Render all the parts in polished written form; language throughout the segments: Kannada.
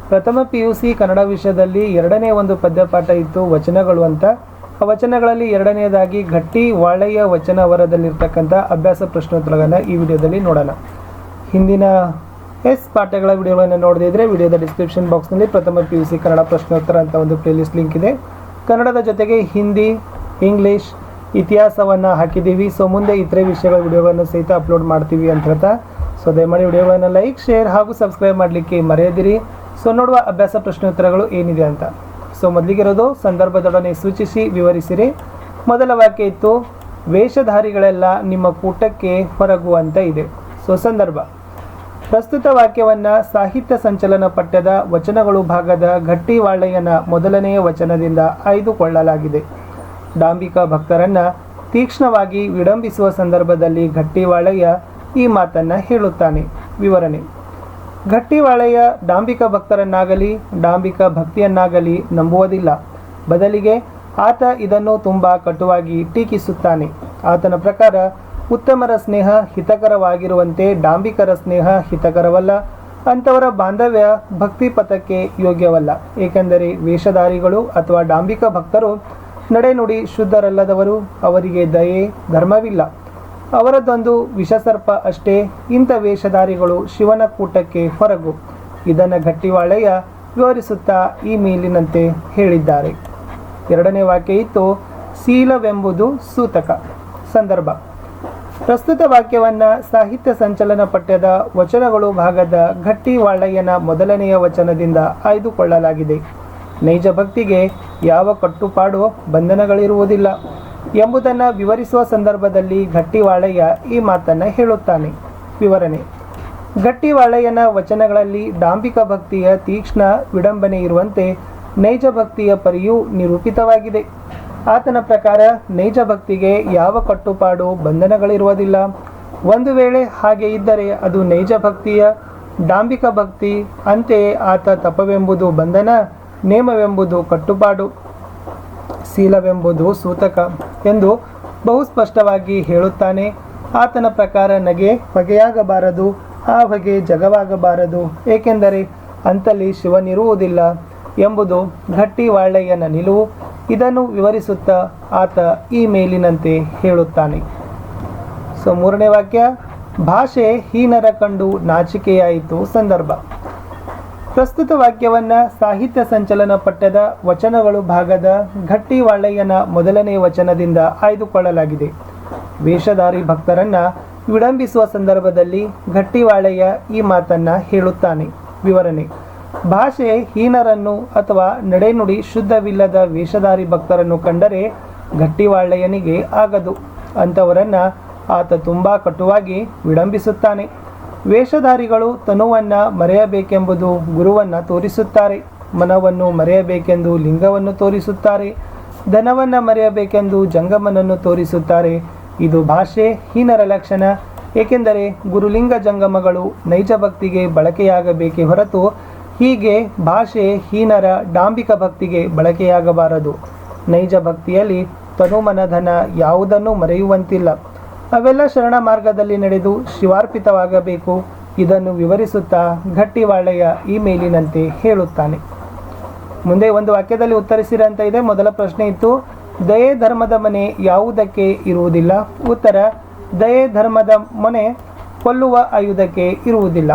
ಪ್ರಥಮ PUC ಕನ್ನಡ ವಿಷಯದಲ್ಲಿ ಎರಡನೇ ಒಂದು ಪದ್ಯಪಾಠ ಇತ್ತು ವಚನಗಳು ಅಂತ. ಆ ವಚನಗಳಲ್ಲಿ ಎರಡನೆಯದಾಗಿ ಗಟ್ಟಿ ವಾಳೆಯ ವಚನ ವರದಲ್ಲಿರ್ತಕ್ಕಂಥ ಅಭ್ಯಾಸ ಪ್ರಶ್ನೋತ್ತರಗಳನ್ನು ಈ ವಿಡಿಯೋದಲ್ಲಿ ನೋಡೋಣ. ಹಿಂದಿನ ಪಾಠಗಳ ವಿಡಿಯೋಗಳನ್ನು ನೋಡದಿದ್ರೆ ವಿಡಿಯೋದ ಡಿಸ್ಕ್ರಿಪ್ಷನ್ ಬಾಕ್ಸ್ನಲ್ಲಿ ಪ್ರಥಮ PUC ಕನ್ನಡ ಪ್ರಶ್ನೋತ್ತರ ಅಂತ ಒಂದು ಪ್ಲೇಲಿಸ್ಟ್ ಲಿಂಕ್ ಇದೆ. ಕನ್ನಡದ ಜೊತೆಗೆ ಹಿಂದಿ, ಇಂಗ್ಲೀಷ್, ಇತಿಹಾಸವನ್ನು ಹಾಕಿದ್ದೀವಿ. ಸೊ ಮುಂದೆ ಇತರೆ ವಿಷಯಗಳ ವಿಡಿಯೋಗಳನ್ನು ಸಹಿತ ಅಪ್ಲೋಡ್ ಮಾಡ್ತೀವಿ ಅಂತ ಹೇಳ್ತಾ, ಸೊ ದಯಮಾಡಿ ವಿಡಿಯೋಗಳನ್ನು ಲೈಕ್, ಶೇರ್ ಹಾಗೂ ಸಬ್ಸ್ಕ್ರೈಬ್ ಮಾಡಲಿಕ್ಕೆ ಮರೆಯದಿರಿ. ಸೊ ನೋಡುವ ಅಭ್ಯಾಸ ಪ್ರಶ್ನೋತ್ತರಗಳು ಏನಿದೆ ಅಂತ. ಸೊ ಮೊದಲಿಗಿರೋದು ಸಂದರ್ಭದೊಡನೆ ಸೂಚಿಸಿ ವಿವರಿಸಿರಿ. ಮೊದಲ ವಾಕ್ಯ ಇತ್ತು, ವೇಷಧಾರಿಗಳೆಲ್ಲ ನಿಮ್ಮ ಕೂಟಕ್ಕೆ ಹೊರಗುವಂತ ಇದೆ. ಸೊ ಸಂದರ್ಭ, ಪ್ರಸ್ತುತ ವಾಕ್ಯವನ್ನು ಸಾಹಿತ್ಯ ಸಂಚಲನ ಪಠ್ಯದ ವಚನಗಳು ಭಾಗದ ಗಟ್ಟಿ ವಾಳೆಯನ ಮೊದಲನೆಯ ವಚನದಿಂದ ಆಯ್ದುಕೊಳ್ಳಲಾಗಿದೆ. ಡಾಂಬಿಕ ಭಕ್ತರನ್ನು ತೀಕ್ಷ್ಣವಾಗಿ ವಿಡಂಬಿಸುವ ಸಂದರ್ಭದಲ್ಲಿ ಗಟ್ಟಿವಾಳೆಯ ಈ ಮಾತನ್ನು ಹೇಳುತ್ತಾನೆ. ವಿವರಣೆ, ಗಟ್ಟಿವಾಳೆಯ ಡಾಂಬಿಕ ಭಕ್ತರನ್ನಾಗಲಿ ಡಾಂಬಿಕ ಭಕ್ತಿಯನ್ನಾಗಲಿ ನಂಬುವುದಿಲ್ಲ. ಬದಲಿಗೆ ಆತ ಇದನ್ನು ತುಂಬ ಕಟುವಾಗಿ ಟೀಕಿಸುತ್ತಾನೆ. ಆತನ ಪ್ರಕಾರ ಉತ್ತಮರ ಸ್ನೇಹ ಹಿತಕರವಾಗಿರುವಂತೆ ಡಾಂಬಿಕರ ಸ್ನೇಹ ಹಿತಕರವಲ್ಲ. ಅಂಥವರ ಬಾಂಧವ್ಯ ಭಕ್ತಿ ಪಥಕ್ಕೆ ಯೋಗ್ಯವಲ್ಲ. ಏಕೆಂದರೆ ವೇಷಧಾರಿಗಳು ಅಥವಾ ಡಾಂಬಿಕ ಭಕ್ತರು ನಡೆನುಡಿ ಶುದ್ಧರಲ್ಲದವರು. ಅವರಿಗೆ ದಯೆ, ಧರ್ಮವಿಲ್ಲ. ಅವರದೊಂದು ವಿಷಸರ್ಪ ಅಷ್ಟೇ. ಇಂಥ ವೇಷಧಾರಿಗಳು ಶಿವನ ಕೂಟಕ್ಕೆ ಹೊರಗು. ಇದನ್ನು ಗಟ್ಟಿವಾಳೆಯ ವಿವರಿಸುತ್ತಾ ಈ ಮೇಲಿನಂತೆ ಹೇಳಿದ್ದಾರೆ. ಎರಡನೇ ವಾಕ್ಯ ಇತ್ತು, ಶೀಲವೆಂಬುದು ಸೂತಕ. ಸಂದರ್ಭ, ಪ್ರಸ್ತುತ ವಾಕ್ಯವನ್ನು ಸಾಹಿತ್ಯ ಸಂಚಲನ ಪಠ್ಯದ ವಚನಗಳು ಭಾಗದ ಗಟ್ಟಿವಾಳೆಯನ ಮೊದಲನೆಯ ವಚನದಿಂದ ಆಯ್ದುಕೊಳ್ಳಲಾಗಿದೆ. ನೈಜ ಭಕ್ತಿಗೆ ಯಾವ ಕಟ್ಟುಪಾಡು ಬಂಧನಗಳಿರುವುದಿಲ್ಲ ಎಂಬುದನ್ನು ವಿವರಿಸುವ ಸಂದರ್ಭದಲ್ಲಿ ಗಟ್ಟಿವಾಳೆಯ ಈ ಮಾತನ್ನು ಹೇಳುತ್ತಾನೆ. ವಿವರಣೆ, ಗಟ್ಟಿವಾಳೆಯನ ವಚನಗಳಲ್ಲಿ ಡಾಂಬಿಕ ಭಕ್ತಿಯ ತೀಕ್ಷ್ಣ ವಿಡಂಬನೆ ಇರುವಂತೆ ನೈಜ ಭಕ್ತಿಯ ಪರಿಯೂ ನಿರೂಪಿತವಾಗಿದೆ. ಆತನ ಪ್ರಕಾರ ನೈಜ ಭಕ್ತಿಗೆ ಯಾವ ಕಟ್ಟುಪಾಡು ಬಂಧನಗಳಿರುವುದಿಲ್ಲ. ಒಂದು ವೇಳೆ ಹಾಗೆ ಇದ್ದರೆ ಅದು ನೈಜ ಭಕ್ತಿಯ ಡಾಂಬಿಕ ಭಕ್ತಿ. ಅಂತೆಯೇ ಆತ ತಪವೆಂಬುದು ಬಂಧನ, ನೇಮವೆಂಬುದು ಕಟ್ಟುಪಾಡು, ಶೀಲವೆಂಬುದು ಸೂತಕ ಎಂದು ಬಹು ಸ್ಪಷ್ಟವಾಗಿ ಹೇಳುತ್ತಾನೆ. ಆತನ ಪ್ರಕಾರ ನಗೆ ಹೊಗೆಯಾಗಬಾರದು, ಆ ಹೊಗೆ ಜಗವಾಗಬಾರದು, ಏಕೆಂದರೆ ಅಂತಲ್ಲಿ ಶಿವನಿರುವುದಿಲ್ಲ ಎಂಬುದು ಗಟ್ಟಿವಾಳೆಯನ ನಿಲುವು. ಇದನ್ನು ವಿವರಿಸುತ್ತಾ ಆತ ಈ ಮೇಲಿನಂತೆ ಹೇಳುತ್ತಾನೆ. ಸೊ ಮೂರನೇ ವಾಕ್ಯ, ಭಾಷೆ ಹೀನರ ಕಂಡು ನಾಚಿಕೆಯಾಯಿತು. ಸಂದರ್ಭ, ಪ್ರಸ್ತುತ ವಾಕ್ಯವನ್ನು ಸಾಹಿತ್ಯ ಸಂಚಲನ ಪಠ್ಯದ ವಚನಗಳು ಭಾಗದ ಗಟ್ಟಿವಾಳೆಯನ ಮೊದಲನೆಯ ವಚನದಿಂದ ಆಯ್ದುಕೊಳ್ಳಲಾಗಿದೆ. ವೇಷಧಾರಿ ಭಕ್ತರನ್ನು ವಿಡಂಬಿಸುವ ಸಂದರ್ಭದಲ್ಲಿ ಗಟ್ಟಿವಾಳೆಯ ಈ ಮಾತನ್ನು ಹೇಳುತ್ತಾನೆ. ವಿವರಣೆ, ಭಾಷೆ ಹೀನರನ್ನು ಅಥವಾ ನಡೆನುಡಿ ಶುದ್ಧವಿಲ್ಲದ ವೇಷಧಾರಿ ಭಕ್ತರನ್ನು ಕಂಡರೆ ಗಟ್ಟಿವಾಳೆಯನಿಗೆ ಆಗದು. ಅಂಥವರನ್ನು ಆತ ತುಂಬ ಕಟುವಾಗಿ ವಿಡಂಬಿಸುತ್ತಾನೆ. ವೇಷಧಾರಿಗಳು ತನುವನ್ನು ಮರೆಯಬೇಕೆಂಬುದು ಗುರುವನ್ನು ತೋರಿಸುತ್ತಾರೆ, ಮನವನ್ನು ಮರೆಯಬೇಕೆಂದು ಲಿಂಗವನ್ನು ತೋರಿಸುತ್ತಾರೆ, ಧನವನ್ನು ಮರೆಯಬೇಕೆಂದು ಜಂಗಮನನ್ನು ತೋರಿಸುತ್ತಾರೆ. ಇದು ಭಾಷೆ ಹೀನರ ಲಕ್ಷಣ. ಏಕೆಂದರೆ ಗುರುಲಿಂಗ ಜಂಗಮಗಳು ನೈಜ ಭಕ್ತಿಗೆ ಬಳಕೆಯಾಗಬೇಕೇ ಹೊರತು ಹೀಗೆ ಭಾಷೆ ಹೀನರ ಡಾಂಬಿಕ ಭಕ್ತಿಗೆ ಬಳಕೆಯಾಗಬಾರದು. ನೈಜ ಭಕ್ತಿಯಲ್ಲಿ ತನುಮನ ಧನ ಯಾವುದನ್ನು ಮರೆಯುವಂತಿಲ್ಲ. ಅವೆಲ್ಲ ಶರಣ ಮಾರ್ಗದಲ್ಲಿ ನಡೆದು ಶಿವಾರ್ಪಿತವಾಗಬೇಕು. ಇದನ್ನು ವಿವರಿಸುತ್ತಾ ಗಟ್ಟಿವಾಳೆಯ ಈ ಮೇಲಿನಂತೆ ಹೇಳುತ್ತಾನೆ. ಮುಂದೆ ಒಂದು ವಾಕ್ಯದಲ್ಲಿ ಉತ್ತರಿಸಿರಂತ ಇದೆ. ಮೊದಲ ಪ್ರಶ್ನೆ ಇತ್ತು, ದಯೆ ಧರ್ಮದ ಮನೆ ಯಾವುದಕ್ಕೆ ಇರುವುದಿಲ್ಲ? ಉತ್ತರ, ದಯೆ ಧರ್ಮದ ಮನೆ ಕೊಲ್ಲುವ ಆಯುಧಕ್ಕೆ ಇರುವುದಿಲ್ಲ.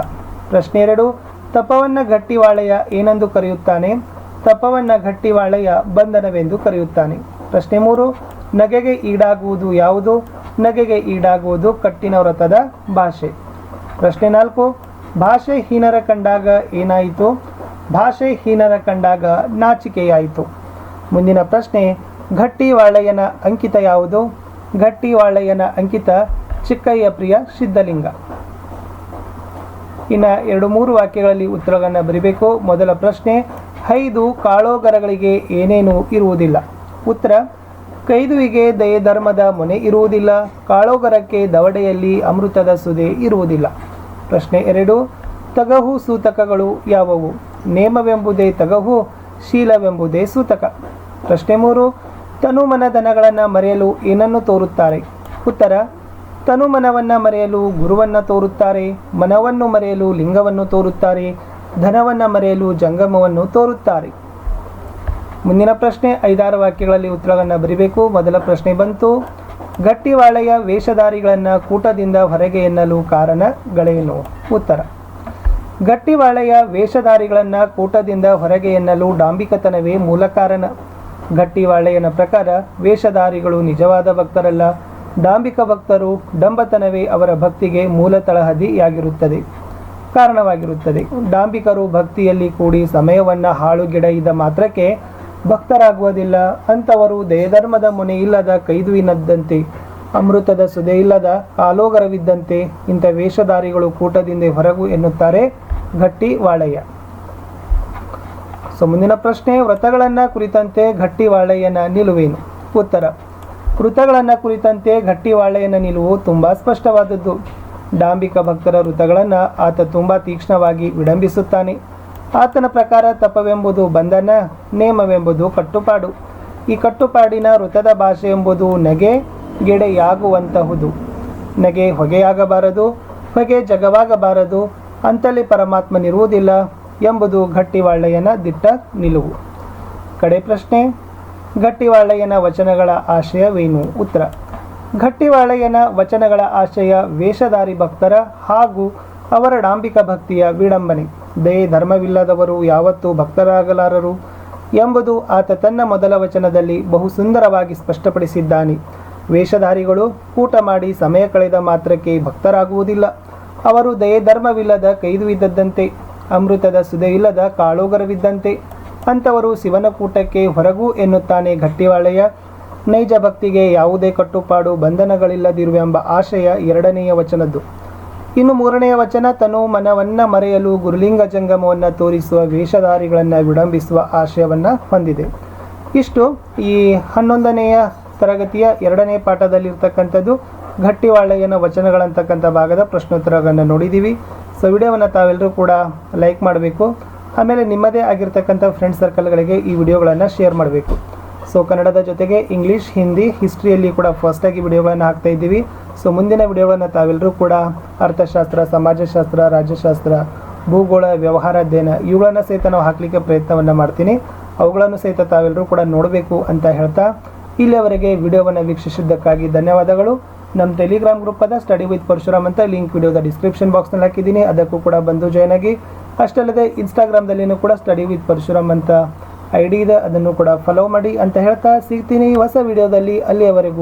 ಪ್ರಶ್ನೆ 2, ತಪವನ್ನು ಗಟ್ಟಿವಾಳೆಯ ಏನೆಂದು ಕರೆಯುತ್ತಾನೆ? ತಪವನ್ನು ಗಟ್ಟಿವಾಳೆಯ ಬಂಧನವೆಂದು ಕರೆಯುತ್ತಾನೆ. ಪ್ರಶ್ನೆ 3, ನಗೆಗೆ ಈಡಾಗುವುದು ಯಾವುದು? ನಗೆಗೆ ಈಡಾಗುವುದು ಕಟ್ಟಿನ ವ್ರತದ ಭಾಷೆ. ಪ್ರಶ್ನೆ 4, ಭಾಷೆ ಹೀನರ ಕಂಡಾಗ ಏನಾಯಿತು? ಭಾಷೆ ಹೀನರ ಕಂಡಾಗ ನಾಚಿಕೆಯಾಯಿತು. ಮುಂದಿನ ಪ್ರಶ್ನೆ, ಗಟ್ಟಿವಾಳೆಯನ ಅಂಕಿತ ಯಾವುದು? ಗಟ್ಟಿವಾಳೆಯನ ಅಂಕಿತ ಚಿಕ್ಕಯ್ಯ ಪ್ರಿಯ ಸಿದ್ಧಲಿಂಗ. ಇನ್ನು 2-3 ವಾಕ್ಯಗಳಲ್ಲಿ ಉತ್ತರಗಳನ್ನು ಬರೀಬೇಕು. ಮೊದಲ ಪ್ರಶ್ನೆ, 5 ಕಾಳೋಗರಗಳಿಗೆ ಏನೇನು ಇರುವುದಿಲ್ಲ? ಉತ್ತರ, ಕೈದುವಿಗೆ ದಯೆ ಧರ್ಮದ ಮೊನೆ ಇರುವುದಿಲ್ಲ. ಕಾಳೋಗರಕ್ಕೆ ದವಡೆಯಲ್ಲಿ ಅಮೃತದ ಸುದೆ ಇರುವುದಿಲ್ಲ. ಪ್ರಶ್ನೆ 2, ತಗಹು ಸೂತಕಗಳು ಯಾವುವು? ನೇಮವೆಂಬುದೇ ತಗಹು, ಶೀಲವೆಂಬುದೇ ಸೂತಕ. ಪ್ರಶ್ನೆ 3, ತನುಮನ ಧನಗಳನ್ನು ಮರೆಯಲು ಏನನ್ನು ತೋರುತ್ತಾರೆ? ಉತ್ತರ, ತನುಮನವನ್ನು ಮರೆಯಲು ಗುರುವನ್ನು ತೋರುತ್ತಾರೆ, ಮನವನ್ನು ಮರೆಯಲು ಲಿಂಗವನ್ನು ತೋರುತ್ತಾರೆ, ಧನವನ್ನು ಮರೆಯಲು ಜಂಗಮವನ್ನು ತೋರುತ್ತಾರೆ. ಮುಂದಿನ ಪ್ರಶ್ನೆ 5-6 ವಾಕ್ಯಗಳಲ್ಲಿ ಉತ್ತರಗಳನ್ನು ಬರಿಬೇಕು. ಮೊದಲ ಪ್ರಶ್ನೆ ಬಂತು, ಗಟ್ಟಿವಾಳೆಯ ವೇಷಧಾರಿಗಳನ್ನು ಕೂಟದಿಂದ ಹೊರಗೆ ಎನ್ನಲು ಕಾರಣಗಳೇನು? ಉತ್ತರ, ಗಟ್ಟಿವಾಳೆಯ ವೇಷಧಾರಿಗಳನ್ನು ಕೂಟದಿಂದ ಹೊರಗೆ ಎನ್ನಲು ಡಾಂಬಿಕತನವೇ ಮೂಲ ಕಾರಣ. ಗಟ್ಟಿವಾಳೆಯನ ಪ್ರಕಾರ ವೇಷಧಾರಿಗಳು ನಿಜವಾದ ಭಕ್ತರಲ್ಲ, ಡಾಂಬಿಕ ಭಕ್ತರು. ಡಂಬತನವೇ ಅವರ ಭಕ್ತಿಗೆ ಮೂಲ ತಳಹದಿಯಾಗಿರುತ್ತದೆ, ಕಾರಣವಾಗಿರುತ್ತದೆ. ಡಾಂಬಿಕರು ಭಕ್ತಿಯಲ್ಲಿ ಕೂಡಿ ಸಮಯವನ್ನು ಹಾಳುಗೆಡಯಿದ ಮಾತ್ರಕ್ಕೆ ಭಕ್ತರಾಗುವುದಿಲ್ಲ. ಅಂಥವರು ದಯಧರ್ಮದ ಮೊನೆ ಇಲ್ಲದ ಕೈದುವಿನದ್ದಂತೆ, ಅಮೃತದ ಸುದೆ ಇಲ್ಲದ ಕಾಲೋಗರವಿದ್ದಂತೆ. ಇಂಥ ವೇಷಧಾರಿಗಳು ಕೂಟದಿಂದ ಹೊರಗು ಎನ್ನುತ್ತಾರೆ ಗಟ್ಟಿವಾಳೆಯ. ಮುಂದಿನ ಪ್ರಶ್ನೆ, ವ್ರತಗಳನ್ನು ಕುರಿತಂತೆ ಗಟ್ಟಿವಾಳೆಯನ ನಿಲುವೇನು? ಉತ್ತರ, ವೃತಗಳನ್ನು ಕುರಿತಂತೆ ಗಟ್ಟಿವಾಳೆಯನ ನಿಲುವು ತುಂಬ ಸ್ಪಷ್ಟವಾದದ್ದು. ಡಾಂಬಿಕ ಭಕ್ತರ ವೃತಗಳನ್ನು ಆತ ತುಂಬ ತೀಕ್ಷ್ಣವಾಗಿ ವಿಡಂಬಿಸುತ್ತಾನೆ. ಆತನ ಪ್ರಕಾರ ತಪವೆಂಬುದು ಬಂಧನ, ನೇಮವೆಂಬುದು ಕಟ್ಟುಪಾಡು. ಈ ಕಟ್ಟುಪಾಡಿನ ವೃತದ ಭಾಷೆ ಎಂಬುದು ನಗೆಗೆಡೆಯಾಗುವಂತಹುದು. ನಗೆ ಹೊಗೆಯಾಗಬಾರದು, ಹೊಗೆ ಜಗವಾಗಬಾರದು, ಅಂತಲೇ ಪರಮಾತ್ಮನಿರುವುದಿಲ್ಲ ಎಂಬುದು ಗಟ್ಟಿವಾಳೆಯನ ದಿಟ್ಟ ನಿಲುವು. ಕಡೆ ಪ್ರಶ್ನೆ, ಗಟ್ಟಿವಾಳೆಯನ ವಚನಗಳ ಆಶಯವೇನು? ಉತ್ತರ, ಗಟ್ಟಿವಾಳೆಯನ ವಚನಗಳ ಆಶಯ ವೇಷಧಾರಿ ಭಕ್ತರ ಹಾಗೂ ಅವರ ಡಾಂಬಿಕ ಭಕ್ತಿಯ ವಿಡಂಬನೆ. ದಯೆ ಧರ್ಮವಿಲ್ಲದವರು ಯಾವತ್ತೂ ಭಕ್ತರಾಗಲಾರರು ಎಂಬುದು ಆತ ತನ್ನ ಮೊದಲ ವಚನದಲ್ಲಿ ಬಹು ಸುಂದರವಾಗಿ ಸ್ಪಷ್ಟಪಡಿಸಿದ್ದಾನೆ. ವೇಷಧಾರಿಗಳು ಕೂಟ ಮಾಡಿ ಸಮಯ ಕಳೆದ ಮಾತ್ರಕ್ಕೆ ಭಕ್ತರಾಗುವುದಿಲ್ಲ. ಅವರು ದಯೆ ಧರ್ಮವಿಲ್ಲದ ಕೈದುವಿದ್ದಂತೆ, ಅಮೃತದ ಸುದೆ ಇಲ್ಲದ ಕಾಳೋಗರವಿದ್ದಂತೆ. ಅಂಥವರು ಶಿವನ ಕೂಟಕ್ಕೆ ಹೊರಗು ಎನ್ನುತ್ತಾನೆ ಗಟ್ಟಿವಾಳೆಯ. ನೈಜ ಭಕ್ತಿಗೆ ಯಾವುದೇ ಕಟ್ಟುಪಾಡು ಬಂಧನಗಳಿಲ್ಲದಿರುವೆಂಬ ಆಶಯ 2ನೆಯ ವಚನದ್ದು. ಇನ್ನು 3ನೆಯ ವಚನ, ತನು ಮನವನ್ನ ಮರೆಯಲು ಗುರುಲಿಂಗ ಜಂಗಮವನ್ನು ತೋರಿಸುವ ವೇಷಧಾರಿಗಳನ್ನು ವಿಡಂಬಿಸುವ ಆಶಯವನ್ನು ಹೊಂದಿದೆ. ಇಷ್ಟು ಈ 11ನೆಯ ತರಗತಿಯ 2ನೇ ಪಾಠದಲ್ಲಿರ್ತಕ್ಕಂಥದ್ದು ಗಟ್ಟಿವಾಳೆಯನ ವಚನಗಳಂತಕ್ಕಂಥ ಭಾಗದ ಪ್ರಶ್ನೋತ್ತರಗಳನ್ನು ನೋಡಿದ್ದೀವಿ. ಸೊ ವಿಡಿಯೋವನ್ನು ತಾವೆಲ್ಲರೂ ಕೂಡ ಲೈಕ್ ಮಾಡಬೇಕು. ಆಮೇಲೆ ನಿಮ್ಮದೇ ಆಗಿರ್ತಕ್ಕಂಥ ಫ್ರೆಂಡ್ ಸರ್ಕಲ್ಗಳಿಗೆ ಈ ವಿಡಿಯೋಗಳನ್ನು ಶೇರ್ ಮಾಡಬೇಕು. ಸೊ ಕನ್ನಡದ ಜೊತೆಗೆ ಇಂಗ್ಲೀಷ್, ಹಿಂದಿ, ಹಿಸ್ಟ್ರಿಯಲ್ಲಿ ಕೂಡ ಫಸ್ಟಾಗಿ ವಿಡಿಯೋಗಳನ್ನು ಹಾಕ್ತಾ ಇದ್ದೀವಿ. ಸೊ ಮುಂದಿನ ವಿಡಿಯೋಗಳನ್ನು ತಾವೆಲ್ಲರೂ ಕೂಡ ಅರ್ಥಶಾಸ್ತ್ರ, ಸಮಾಜಶಾಸ್ತ್ರ, ರಾಜ್ಯಶಾಸ್ತ್ರ, ಭೂಗೋಳ, ವ್ಯವಹಾರ ಅಧ್ಯಯನ ಇವುಗಳನ್ನು ಸಹಿತ ನಾವು ಹಾಕಲಿಕ್ಕೆ ಪ್ರಯತ್ನವನ್ನು ಮಾಡ್ತೀನಿ. ಅವುಗಳನ್ನು ಸಹಿತ ತಾವೆಲ್ಲರೂ ಕೂಡ ನೋಡಬೇಕು ಅಂತ ಹೇಳ್ತಾ ಇಲ್ಲಿಯವರೆಗೆ ವಿಡಿಯೋವನ್ನು ವೀಕ್ಷಿಸಿದ್ದಕ್ಕಾಗಿ ಧನ್ಯವಾದಗಳು. ನಮ್ಮ ಟೆಲಿಗ್ರಾಮ್ ಗ್ರೂಪ್ ಆದ ಸ್ಟಡಿ ವಿತ್ ಪರಶುರಾಮ್ ಅಂತ ಲಿಂಕ್ ವಿಡಿಯೋದ ಡಿಸ್ಕ್ರಿಪ್ಷನ್ ಬಾಕ್ಸ್ನಲ್ಲಿ ಹಾಕಿದ್ದೀನಿ, ಅದಕ್ಕೂ ಕೂಡ ಬಂದು ಜಾಯ್ನ್ ಆಗಿ. ಅಷ್ಟಲ್ಲದೆ ಇನ್ಸ್ಟಾಗ್ರಾಮ್ದಲ್ಲಿನೂ ಕೂಡ ಸ್ಟಡಿ ವಿತ್ ಪರಶುರಾಮ್ ಅಂತ ID ಇದೆ, ಅದನ್ನು ಕೂಡ ಫಾಲೋ ಮಾಡಿ ಅಂತ ಹೇಳ್ತಾ ಸಿಗ್ತೀನಿ ಹೊಸ ವಿಡಿಯೋದಲ್ಲಿ. ಅಲ್ಲಿಯವರೆಗೂ